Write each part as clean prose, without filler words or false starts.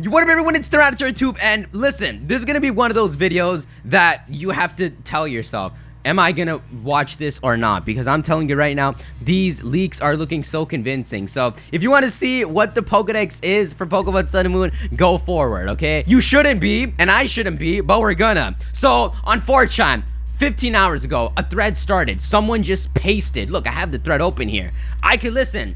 What up, everyone? It's TyranitarTube, and listen, this is gonna be one of those videos that you have to tell yourself, am I gonna watch this or not? Because I'm telling you right now, these leaks are looking so convincing. So if you want to see what the Pokedex is for Pokemon Sun and Moon, go forward, okay? You shouldn't be, and I shouldn't be, but we're gonna. So on 4chan, 15 hours ago, a thread started. Someone just pasted. Look, I have the thread open here. I can listen.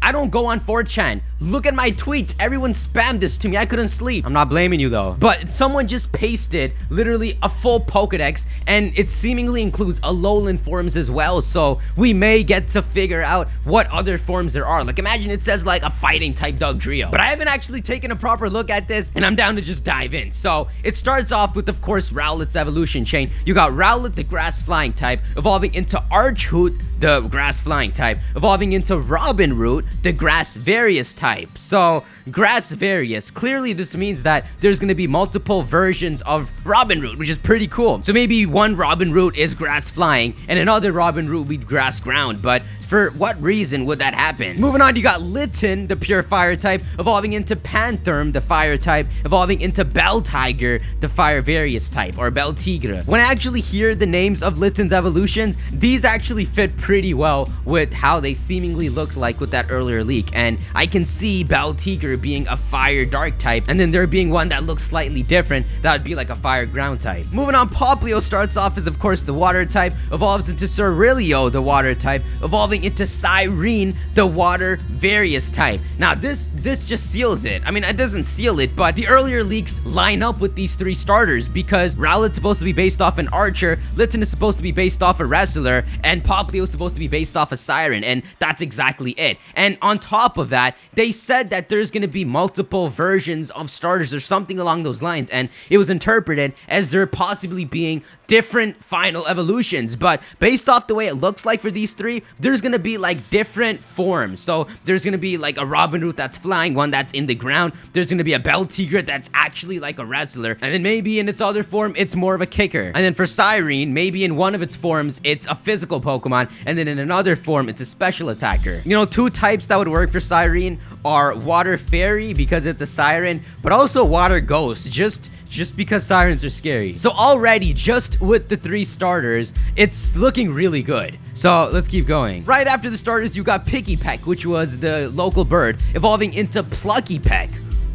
I don't go on 4chan. Look at my tweets. Everyone spammed this to me. I couldn't sleep. I'm not blaming you though. But someone just pasted literally a full Pokedex, and it seemingly includes Alolan forms as well. So we may get to figure out what other forms there are. Like, imagine it says like a fighting type Dugtrio. But I haven't actually taken a proper look at this, and I'm down to just dive in. So it starts off with, of course, Rowlet's evolution chain. You got Rowlet, the grass flying type, evolving into Archhoot, the grass flying type, evolving into Robin Root, the grass various type. So grass various, clearly this means that there's going to be multiple versions of Robin Root, which is pretty cool. So maybe one Robin Root is grass flying and another Robin Root would be grass ground, but for what reason would that happen? Moving on, you got Litten, the pure fire type, evolving into Pantherm, the fire type, evolving into Belltiger, the fire various type, or Belltigre. When I actually hear the names of Litten's evolutions, these actually fit pretty well with how they seemingly looked like with that earlier leak, and I can see Belltigre being a fire dark type, and then there being one that looks slightly different that would be like a fire ground type. Moving on, Popplio starts off as, of course, the water type, evolves into Cerilio, the water type, evolving into Cyrene, the water various type. Now this just seals it. I mean, it doesn't seal it, but the earlier leaks line up with these three starters because Rowlet's supposed to be based off an Archer, Litten is supposed to be based off a Wrestler, and Popplio is supposed to be based off a Siren, and that's exactly it. And on top of that, they said that there's gonna be multiple versions of starters or something along those lines, and it was interpreted as there possibly being different final evolutions. But based off the way it looks like for these three, there's gonna be like different forms. So there's gonna be like a Robin Root that's flying, one that's in the ground, there's gonna be a Belltigre that's actually like a wrestler, and then maybe in its other form it's more of a kicker. And then for Cyrene, maybe in one of its forms it's a physical Pokemon, and then in another form it's a special attacker. You know, two types that would work for Cyrene are Water Fairy because it's a siren, but also Water Ghost, just because sirens are scary. So already, just with the three starters, it's looking really good. So let's keep going. Right after the starters, you got Picky Peck, which was the local bird, evolving into Plucky Peck,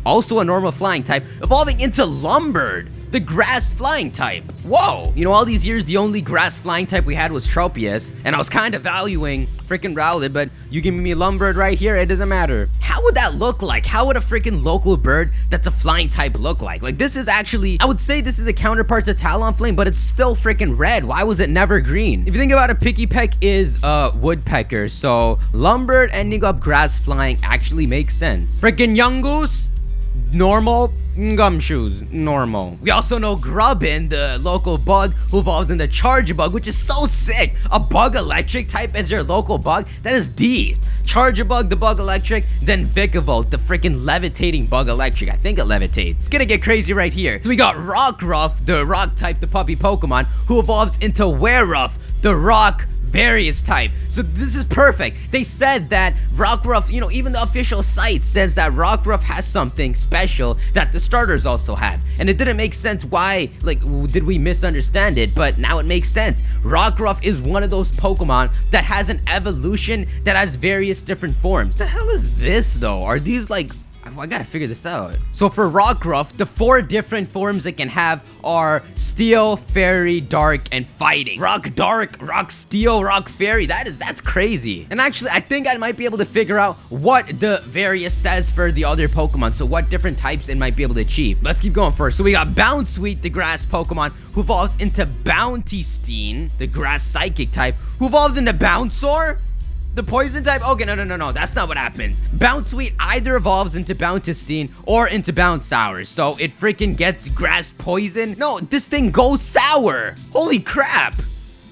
also a normal flying type, evolving into Lumbird, the grass flying type. Whoa! You know, all these years, the only grass flying type we had was Tropius, and I was kind of valuing freaking Rowlet, but you giving me Lumbird right here, it doesn't matter. How would that look like? How would a freaking local bird that's a flying type look like? Like, this is actually, I would say this is a counterpart to Talonflame, but it's still freaking red. Why was it never green? If you think about it, Picky Peck is a woodpecker, so Lumbird ending up grass flying actually makes sense. Freaking Yungoos, normal. Gumshoes, normal. We also know Grubbin, the local bug who evolves into Charjabug, which is so sick. A bug electric type as your local bug? That is D. Charjabug, the bug electric, then Vikavolt, the freaking levitating bug electric. I think it levitates. It's gonna get crazy right here. So we got Rockruff, the rock type, the puppy Pokemon, who evolves into Wereruff, the rock various type. So this is perfect. They said that Rockruff, you know, even the official site says that Rockruff has something special that the starters also have. And it didn't make sense why, like, did we misunderstand it? But now it makes sense. Rockruff is one of those Pokemon that has an evolution that has various different forms. What the hell is this though? Are these like, I gotta figure this out. So for Rockruff, the 4 different forms it can have are Steel, Fairy, Dark, and Fighting. Rock Dark, Rock Steel, Rock Fairy. That's crazy. And actually, I think I might be able to figure out what the various says for the other Pokemon. So what different types it might be able to achieve. Let's keep going first. So we got Bounsweet, the grass Pokemon, who evolves into Bounty Steen, the grass psychic type, who evolves into Bouncer, the poison type. Okay, no, that's not what happens. Bounsweet either evolves into Bountistine or into Bounceour, so it freaking gets grass poison. No, this thing goes sour. Holy crap.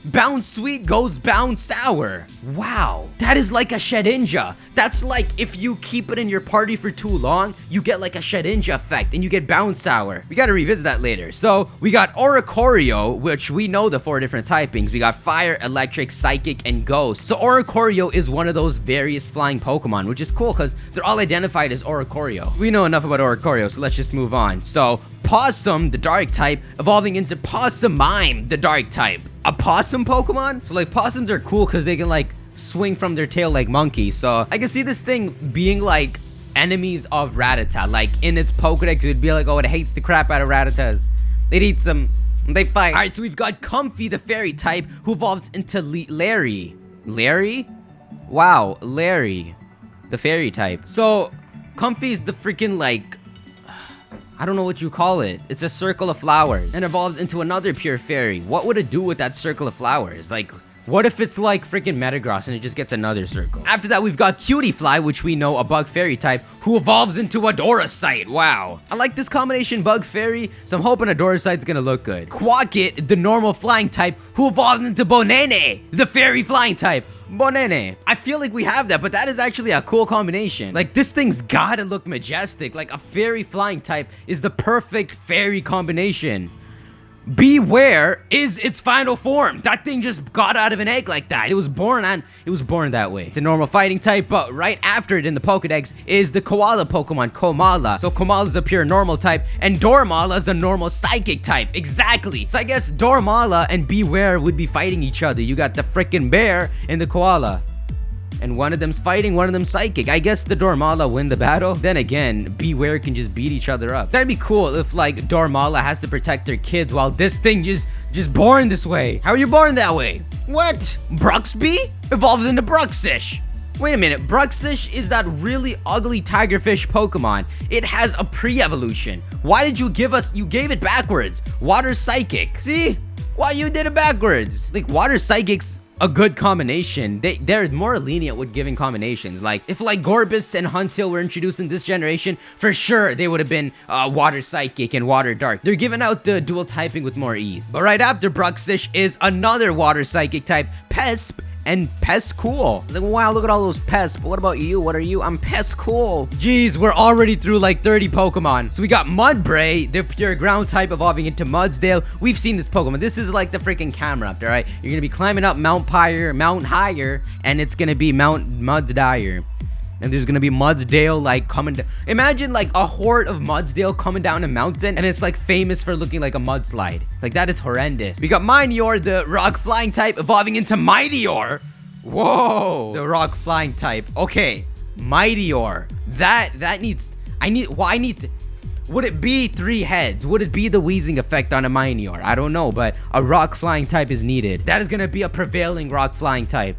Bound sweet goes bound sour. Wow, that is like a Shedinja. That's like if you keep it in your party for too long, you get like a Shedinja effect and you get bound sour. We gotta revisit that later. So we got Oricorio, which we know the 4 different typings. We got fire, electric, psychic, and ghost. So Oricorio is one of those various flying Pokemon, which is cool because they're all identified as Oricorio. We know enough about Oricorio, so let's just move on. So Possum, the dark type, evolving into Possumime, the dark type. A possum Pokemon? So like possums are cool because they can like swing from their tail like monkeys. So I can see this thing being like enemies of Rattata. Like in its Pokedex, it would be like, oh, it hates the crap out of Rattatas. They'd eat some, they fight. All right, so we've got Comfey, the fairy type, who evolves into Larry. Larry? Wow, Larry, the fairy type. So Comfey is the freaking like, I don't know what you call it. It's a circle of flowers and evolves into another pure fairy. What would it do with that circle of flowers? Like, what if it's like freaking Metagross and it just gets another circle? After that, we've got Cutiefly, which we know a bug fairy type, who evolves into a Dorasite. Wow. I like this combination bug fairy, so I'm hoping a Dorasite's gonna look good. Quackit, the normal flying type, who evolves into Bonene, the fairy flying type. Bonene. I feel like we have that, but that is actually a cool combination. Like, this thing's gotta look majestic. Like, a fairy flying type is the perfect fairy combination. Beware is its final form. That thing just got out of an egg like that. It was born that way. It's a normal fighting type, but right after it in the Pokedex is the koala Pokemon, Komala. So Komala's a pure normal type, and Dormala's a normal psychic type. Exactly. So I guess Dormala and Beware would be fighting each other. You got the freaking bear and the koala. And one of them's fighting, one of them's psychic. I guess the Dormala win the battle. Then again, Beware can just beat each other up. That'd be cool if like Dormala has to protect their kids while this thing just born this way. How are you born that way? What? Bruxby evolves into Bruxish. Wait a minute, Bruxish is that really ugly tigerfish Pokemon. It has a pre-evolution. Why did you give it backwards? Water Psychic. See? Why you did it backwards? Like, Water Psychic's a good combination. They're more lenient with giving combinations. Like, if like Gorbis and Huntail were introduced in this generation, for sure they would have been Water Psychic and Water Dark. They're giving out the dual typing with more ease. But right after Bruxish is another Water Psychic type, Pesp, and Pescool. Like, wow, look at all those Pesp. What about you? What are you? I'm Pescool. Jeez, we're already through like 30 Pokemon. So we got Mudbray, the pure ground type, evolving into Mudsdale. We've seen this Pokemon. This is like the freaking Camerupt, all right? You're gonna be climbing up Mount Higher, and it's gonna be Mount Mudsdire. And there's gonna be Mudsdale like coming down. Imagine like a horde of Mudsdale coming down a mountain, and it's like famous for looking like a mudslide. Like, that is horrendous. We got Minior, the rock flying type, evolving into Mightior. Whoa, the rock flying type. Okay, Mightior. Would it be 3 heads? Would it be the wheezing effect on a Minior? I don't know, but a rock flying type is needed. That is gonna be a prevailing rock flying type.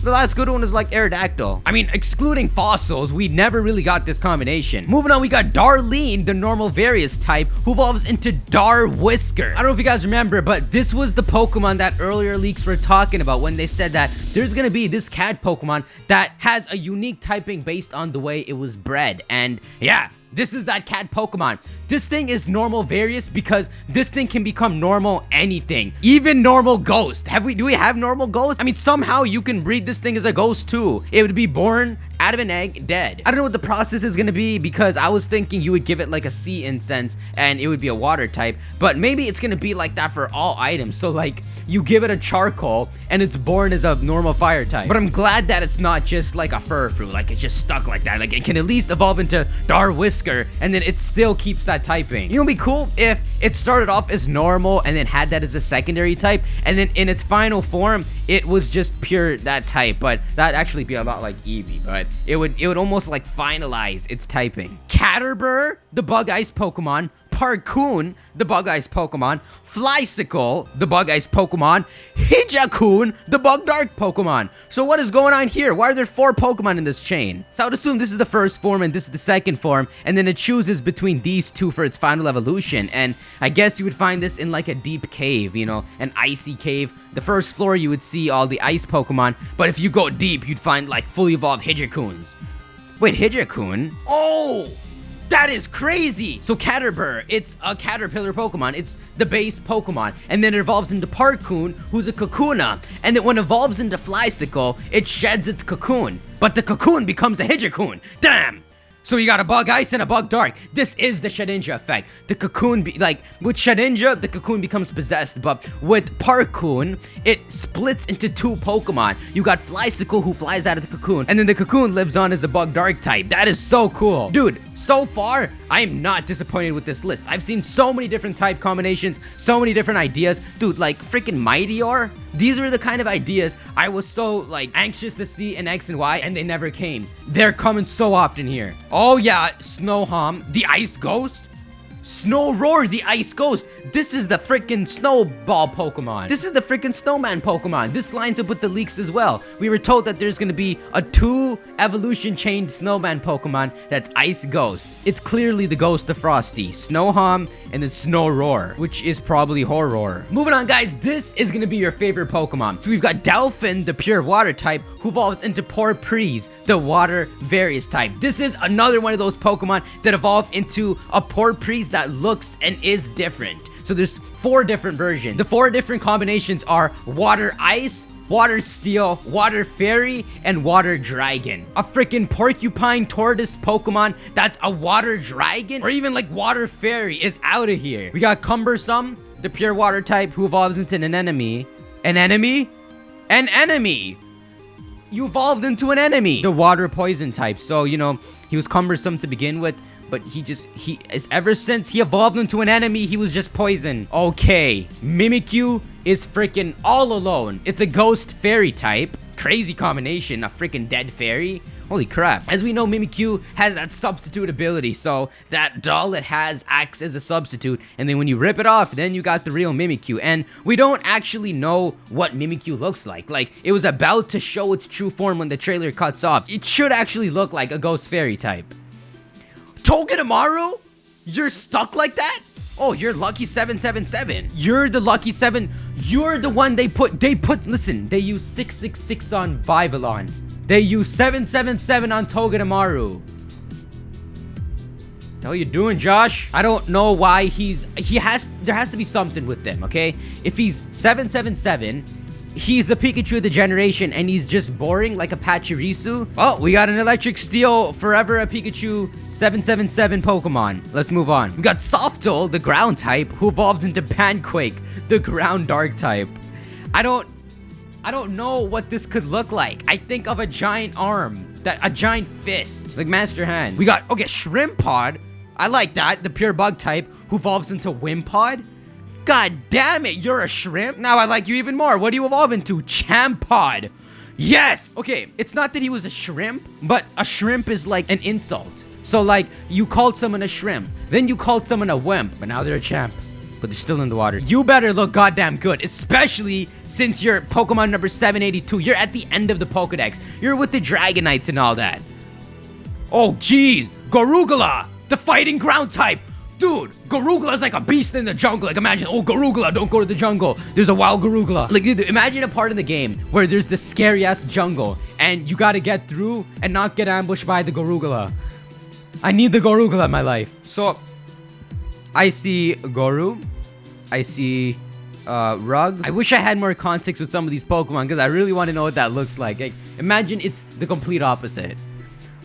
The last good one is like Aerodactyl. I mean, excluding fossils, we never really got this combination. Moving on, we got Darlene, the normal various type, who evolves into Darwhisker. I don't know if you guys remember, but this was the Pokemon that earlier leaks were talking about when they said that there's gonna be this cat Pokemon that has a unique typing based on the way it was bred. And yeah, this is that cat Pokemon. This thing is normal various because this thing can become normal anything. Even normal ghost. Do we have normal ghost? I mean, somehow you can breed this thing as a ghost too. It would be born out of an egg, dead. I don't know what the process is gonna be because I was thinking you would give it like a sea incense and it would be a water type, but maybe it's gonna be like that for all items. So like, you give it a charcoal and it's born as a normal fire type. But I'm glad that it's not just like a fur fruit, like it's just stuck like that. Like, it can at least evolve into Darwhisker and then it still keeps that typing. You know, it'd be cool if it started off as normal and then had that as a secondary type, and then in its final form it was just pure that type. But that'd actually be a lot like Eevee, but it would almost like finalize its typing. Caterpur, the bug ice Pokemon, Parkoon, the bug ice Pokemon, Flysicle, the bug ice Pokemon, Hijakun, the bug dark Pokemon. So what is going on here? Why are there 4 Pokemon in this chain? So I would assume this is the first form and this is the second form, and then it chooses between these 2 for its final evolution. And I guess you would find this in like a deep cave, you know, an icy cave. The first floor you would see all the ice Pokemon, but if you go deep, you'd find like fully evolved Hijakuns. Wait, Hijakun? Oh! That is crazy! So Caterpurr, it's a caterpillar Pokemon. It's the base Pokemon. And then it evolves into Parkoon, who's a Kakuna. And then when it evolves into Flysicle, it sheds its cocoon. But the cocoon becomes a Hidjakun. Damn! So you got a Bug Ice and a Bug Dark. This is the Shedinja effect. The cocoon, with Shedinja, the cocoon becomes possessed, but with Parkoon, it splits into 2 Pokemon. You got Flysicle, who flies out of the cocoon, and then the cocoon lives on as a Bug Dark type. That is so cool. Dude, so far, I am not disappointed with this list. I've seen so many different type combinations, so many different ideas. Dude, like freaking Mightyar. These are the kind of ideas I was so anxious to see in X and Y, and they never came. They're coming so often here. Oh yeah, Snowhom, the Ice Ghost. Snowroar, the Ice Ghost. This is the freaking Snowball Pokemon. This is the freaking Snowman Pokemon. This lines up with the leaks as well. We were told that there's gonna be a 2 evolution chained Snowman Pokemon that's Ice Ghost. It's clearly the Ghost of Frosty, Snowhom, and then Snowroar, which is probably Horror. Moving on, guys, this is gonna be your favorite Pokemon. So we've got Delphin, the pure water type, who evolves into Porprise, the water various type. This is another one of those Pokemon that evolve into a Porprise that looks and is different. So there's 4 different versions. The 4 different combinations are Water Ice, Water Steel, Water Fairy, and Water Dragon. A freaking Porcupine Tortoise Pokemon that's a Water Dragon, or even Water Fairy, is out of here. We got Cumbersome, the pure water type, who evolves into an enemy. An enemy? An enemy! You evolved into an enemy! The water poison type. So, you know, he was cumbersome to begin with, but ever since he evolved into an enemy, he was just poison. Okay, Mimikyu is freaking all alone. It's a ghost fairy type. Crazy combination, a freaking dead fairy. Holy crap. As we know, Mimikyu has that substitute ability, so that doll it has acts as a substitute, and then when you rip it off, then you got the real Mimikyu. And we don't actually know what Mimikyu looks like. It was about to show its true form when the trailer cuts off. It should actually look like a ghost fairy type. Togedemaru? You're stuck like that? Oh, you're lucky 777. You're the lucky 7. You're the one listen, they use 666 on Vivillon. They use 777 on Togedemaru. What the hell you doing, Josh? I don't know why there has to be something with them, okay? If he's 777, he's the Pikachu of the generation, and he's just boring like a Pachirisu. Oh, we got an Electric Steel Forever a Pikachu 777 Pokemon. Let's move on. We got Softle, the ground type, who evolves into Panquake, the ground dark type. I don't know what this could look like. I think of a giant arm, a giant fist, like Master Hand. We got, okay, Shrimpod. I like that, the pure bug type, who evolves into Wimpod. God damn it, you're a shrimp? Now I like you even more. What do you evolve into? Champod. Yes! Okay, it's not that he was a shrimp, but a shrimp is like an insult. So you called someone a shrimp, then you called someone a wimp, but now they're a champ. But they're still in the water. You better look goddamn good, especially since you're Pokemon number 782. You're at the end of the Pokedex. You're with the Dragonites and all that. Oh, jeez. Gorugala, the fighting ground type. Dude, Garugla is like a beast in the jungle. Imagine, oh, Garugla, don't go to the jungle. There's a wild Garugla. Imagine a part of the game where there's this scary-ass jungle, and you gotta get through and not get ambushed by the Garugla. I need the Garugla in my life. So, I see Goru. I see Rug. I wish I had more context with some of these Pokemon, because I really want to know what that looks like. Imagine it's the complete opposite.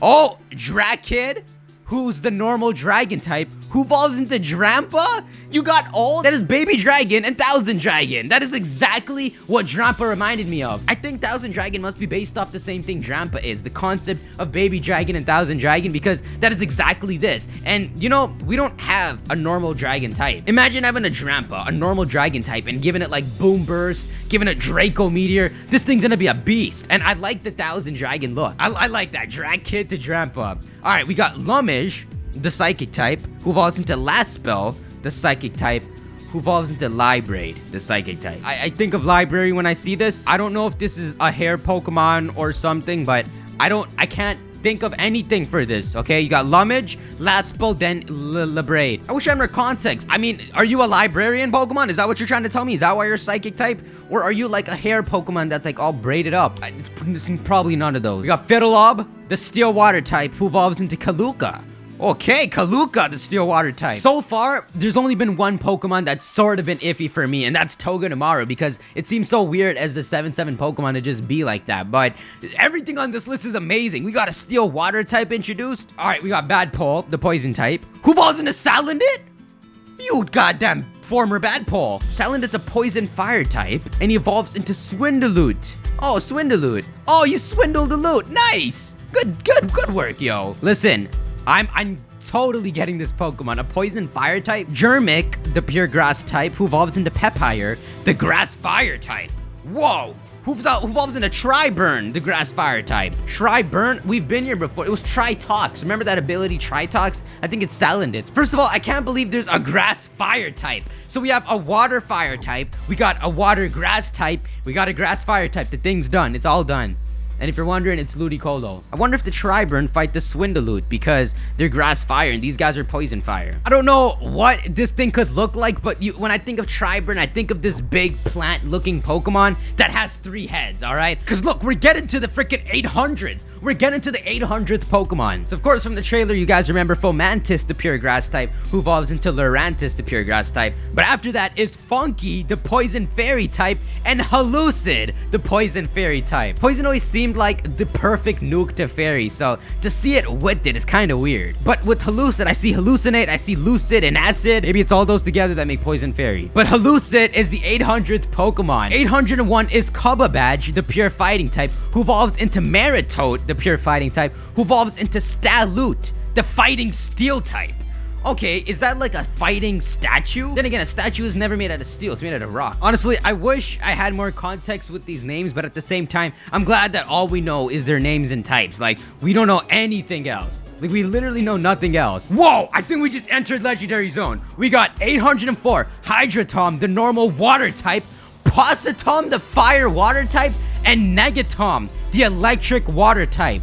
Oh, Drakid, who's the normal dragon type, who evolves into Drampa? You got all? That is Baby Dragon and Thousand Dragon. That is exactly what Drampa reminded me of. I think Thousand Dragon must be based off the same thing Drampa is, the concept of Baby Dragon and Thousand Dragon, because that is exactly this. And, you know, we don't have a normal dragon type. Imagine having a Drampa, a normal dragon type, and giving it Boom Burst, giving it Draco Meteor. This thing's gonna be a beast. And I like the Thousand Dragon look. I like that. Drag Kid to Drampa. Alright, we got Lumage, the psychic type, who evolves into Last Spell, the psychic type, who evolves into Librade, the psychic type. I think of Library when I see this. I don't know if this is a hair Pokemon or something, but I can't think of anything for this, okay? You got Lumage, Last Spell, then Librade. I wish I had more context. I mean, are you a librarian Pokemon? Is that what you're trying to tell me? Is that why you're psychic type? Or are you like a hair Pokemon that's all braided up? It's probably none of those. We got Fiddleob, the Steel Water type, who evolves into Kaluka. Okay, Kaluka, the steel water type. So far, there's only been one Pokemon that's sort of been iffy for me, and that's Togedemaru, because it seems so weird as the 7-7 Pokemon to just be like that. But everything on this list is amazing. We got a steel water type introduced. All right, we got Badpole, the poison type. Who evolves into Salandit? You goddamn former Badpole. Salandit's a poison fire type, and he evolves into Swindaloot. Oh, Swindaloot. Oh, you swindled the loot. Nice. Good work, yo. Listen, I'm totally getting this Pokemon. A poison fire type. Germic, the pure grass type, who evolves into Pepire, the grass fire type. Whoa. Who evolves into Triburn, the grass fire type. Triburn, we've been here before. It was Tritox. Remember that ability, Tritox? I think it's Salandit. First of all, I can't believe there's a grass fire type. So we have a water fire type. We got a water grass type. We got a grass fire type. The thing's done. It's all done. And if you're wondering, it's Ludicolo. I wonder if the Triburn fight the Swindaloot because they're grass fire and these guys are poison fire. I don't know what this thing could look like, but when I think of Triburn, I think of this big plant-looking Pokemon that has 3 heads, all right? Because look, we're getting to the freaking 800s. We're getting to the 800th Pokemon. So of course, from the trailer, you guys remember Fomantis, the pure grass type, who evolves into Lurantis, the pure grass type. But after that is Funky, the poison fairy type, and Hallucid, the poison fairy type. Poison always seemed like the perfect nuke to fairy, so to see it with it is kind of weird. But with Hallucid, I see Hallucinate, I see Lucid and Acid. Maybe it's all those together that make poison fairy. But Hallucid is the 800th Pokemon. 801 is Kubabadge, the pure fighting type, who evolves into Maritote, the pure fighting type, who evolves into Staloot, the fighting steel type. Okay, is that like a fighting statue? Then again, a statue is never made out of steel. It's made out of rock. Honestly, I wish I had more context with these names, but at the same time, I'm glad that all we know is their names and types. Like, we don't know anything else. Like, we literally know nothing else. Whoa, I think we just entered Legendary Zone. We got 804, Hydratom, the normal water type, Positom, the fire water type, and Negatom, the electric water type.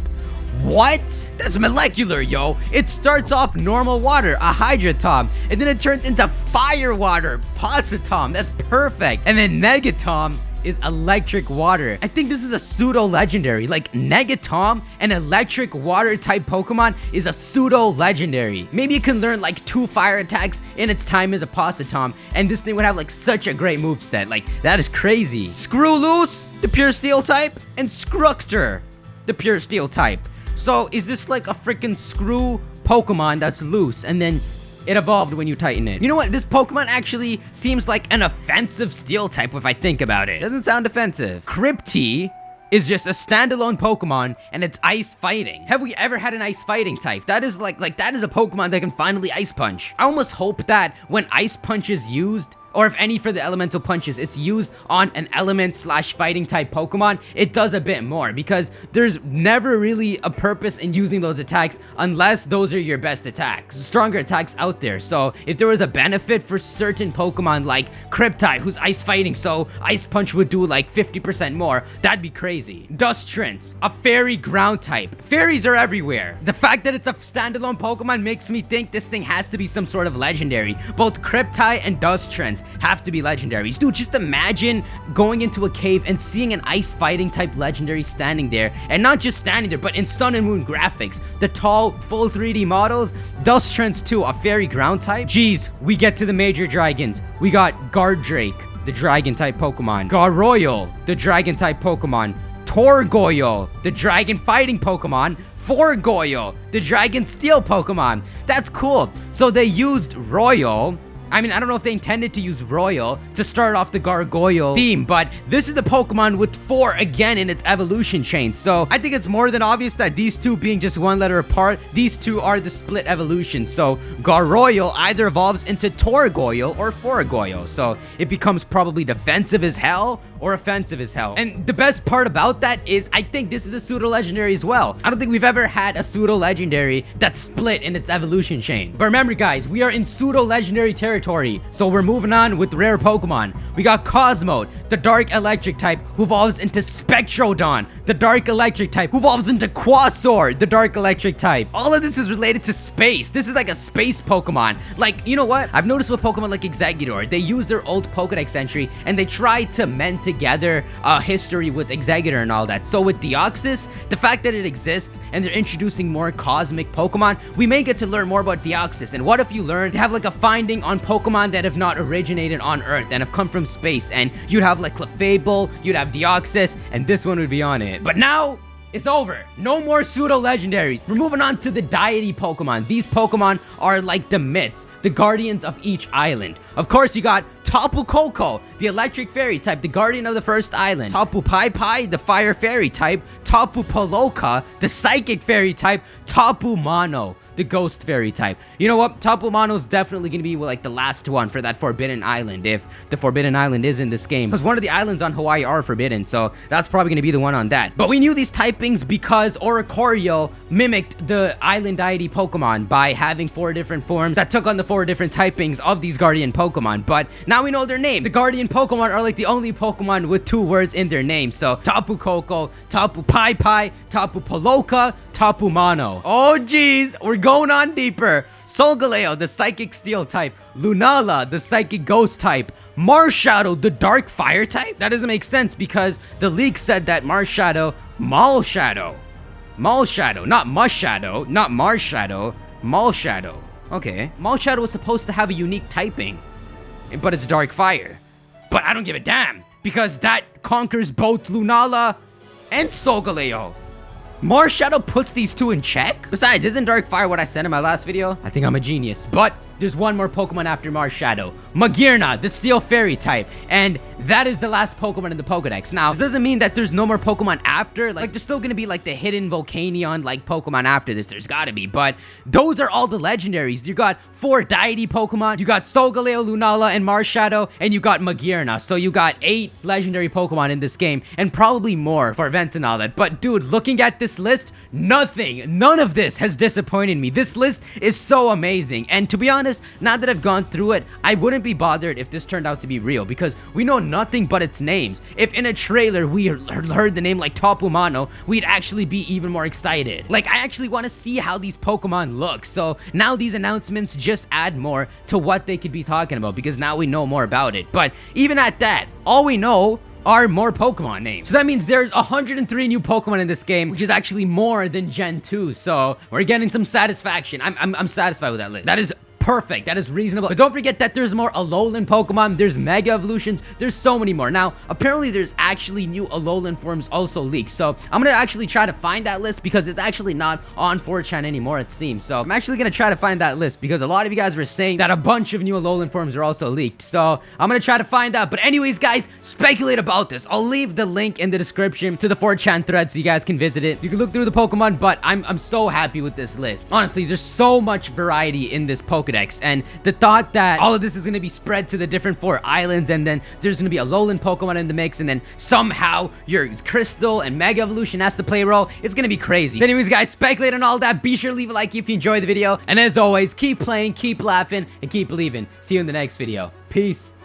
What? That's molecular, yo. It starts off normal water, a Hydratom, and then it turns into fire water, Positom. That's perfect. And then Negatom is electric water. I think this is a pseudo legendary. Like Negatom, an electric water type Pokemon, is a pseudo legendary. Maybe it can learn like 2 fire attacks in its time as a Positom, and this thing would have like such a great moveset. Like, that is crazy. Screwloose, the pure steel type, and Scructor, the pure steel type. So is this like a freaking screw Pokemon that's loose and then it evolved when you tighten it? You know what? This Pokemon actually seems like an offensive steel type if I think about it. Doesn't sound offensive. Crypty is just a standalone Pokemon and it's ice fighting. Have we ever had an ice fighting type? That is like that is a Pokemon that can finally ice punch. I almost hope that when ice punch is used, or if any for the elemental punches, it's used on an element / fighting type Pokemon, it does a bit more because there's never really a purpose in using those attacks unless those are your best attacks. Stronger attacks out there. So if there was a benefit for certain Pokemon like Crypti, who's ice fighting, so Ice Punch would do like 50% more, that'd be crazy. Dustrance, a fairy ground type. Fairies are everywhere. The fact that it's a standalone Pokemon makes me think this thing has to be some sort of legendary. Both Crypti and Dustrance have to be legendaries. Dude, just imagine going into a cave and seeing an ice fighting type legendary standing there, and not just standing there, but in Sun and Moon graphics, the tall full 3D models. Dustrance too, a fairy ground type. Jeez, we get to the major dragons. We got Gardrake, the dragon type Pokemon, Garroyal, the dragon type Pokemon, Torgoyle, the dragon fighting Pokemon, Forgoyle, the dragon steel Pokemon. That's cool. So they used Royal. I mean, I don't know if they intended to use Royal to start off the Gargoyle theme, but this is the Pokemon with 4 again in its evolution chain. So I think it's more than obvious that these two being just 1 letter apart, these two are the split evolution. So Garroyal either evolves into Torgoyle or Forgoyle. So it becomes probably defensive as hell or offensive as hell. And the best part about that is I think this is a pseudo legendary as well. I don't think we've ever had a pseudo legendary that's split in its evolution chain. But remember guys, we are in pseudo legendary territory. territory. So we're moving on with rare Pokemon. We got Cosmo, the dark electric type, who evolves into Spectrodon, the dark electric type, who evolves into Quasaur, the dark electric type. All of this is related to space. This is like a space Pokemon. Like, you know what? I've noticed with Pokemon like Exeggutor, they use their old Pokedex entry and they try to mend together a history with Exeggutor and all that. So with Deoxys, the fact that it exists and they're introducing more cosmic Pokemon, we may get to learn more about Deoxys. And what if you learn to have like a finding on Pokemon that have not originated on Earth and have come from space, and you'd have like Clefable, you'd have Deoxys, and this one would be on it. But now it's over. No more pseudo legendaries. We're moving on to the deity Pokemon. These Pokemon are like the myths, the guardians of each island. Of course, you got Tapu Koko, the electric fairy type, the guardian of the first island. Tapu Pai Pai, the fire fairy type. Tapu Paloka, the psychic fairy type. Tapu Mano, the ghost fairy type. You know what? Tapu Mano is definitely going to be like the last one for that Forbidden Island, if the Forbidden Island is in this game. Because one of the islands on Hawaii are forbidden, so that's probably going to be the one on that. But we knew these typings because Oricorio mimicked the island deity Pokemon by having 4 different forms that took on the 4 different typings of these guardian Pokemon. But now we know their name. The guardian Pokemon are like the only Pokemon with 2 words in their name. So Tapu Koko, Tapu Pai Pai, Tapu Paloka, Tapu Mano. Oh geez, we're going on deeper. Solgaleo, the psychic steel type. Lunala, the psychic ghost type. Marshadow, the dark fire type? That doesn't make sense because the leak said that Marshadow, Malshadow, not Mushadow, not Marshadow, Malshadow. Okay, Malshadow was supposed to have a unique typing, but it's dark fire. But I don't give a damn because that conquers both Lunala and Solgaleo. Marshadow puts these 2 in check? Besides, isn't Dark Fire what I said in my last video? I think I'm a genius. But there's one more Pokemon after Marshadow. Magearna, the Steel Fairy type. And that is the last Pokemon in the Pokedex. Now, this doesn't mean that there's no more Pokemon after. Like, there's still gonna be, like, the hidden Volcanion-like Pokemon after this. There's gotta be. But those are all the legendaries. You got 4 deity Pokemon. You got Solgaleo, Lunala, and Marshadow. And you got Magearna. So you got 8 legendary Pokemon in this game. And probably more for events and all that. But, dude, looking at this list, none of this has disappointed me. This list is so amazing. And to be honest, now that I've gone through it, I wouldn't be bothered if this turned out to be real because we know nothing but its names. If in a trailer we heard the name like Tapu Mano, we'd actually be even more excited. Like, I actually want to see how these Pokemon look. So now these announcements just add more to what they could be talking about because now we know more about it. But even at that, all we know are more Pokemon names. So that means there's 103 new Pokemon in this game, which is actually more than Gen 2. So we're getting some satisfaction. I'm satisfied with that list. That is perfect. That is reasonable. But don't forget that there's more Alolan Pokemon. There's Mega Evolutions. There's so many more. Now, apparently there's actually new Alolan forms also leaked. So I'm going to actually try to find that list because it's actually not on 4chan anymore, it seems. So I'm actually going to try to find that list because a lot of you guys were saying that a bunch of new Alolan forms are also leaked. So I'm going to try to find out. But anyways, guys, speculate about this. I'll leave the link in the description to the 4chan thread so you guys can visit it. You can look through the Pokemon, but I'm so happy with this list. Honestly, there's so much variety in this Pokedex. And the thought that all of this is going to be spread to the different 4 islands, and then there's going to be a Alolan Pokemon in the mix, and then somehow your Crystal and Mega Evolution has to play a role, it's going to be crazy. So anyways, guys, speculate on all that. Be sure to leave a like if you enjoyed the video. And as always, keep playing, keep laughing, and keep believing. See you in the next video. Peace.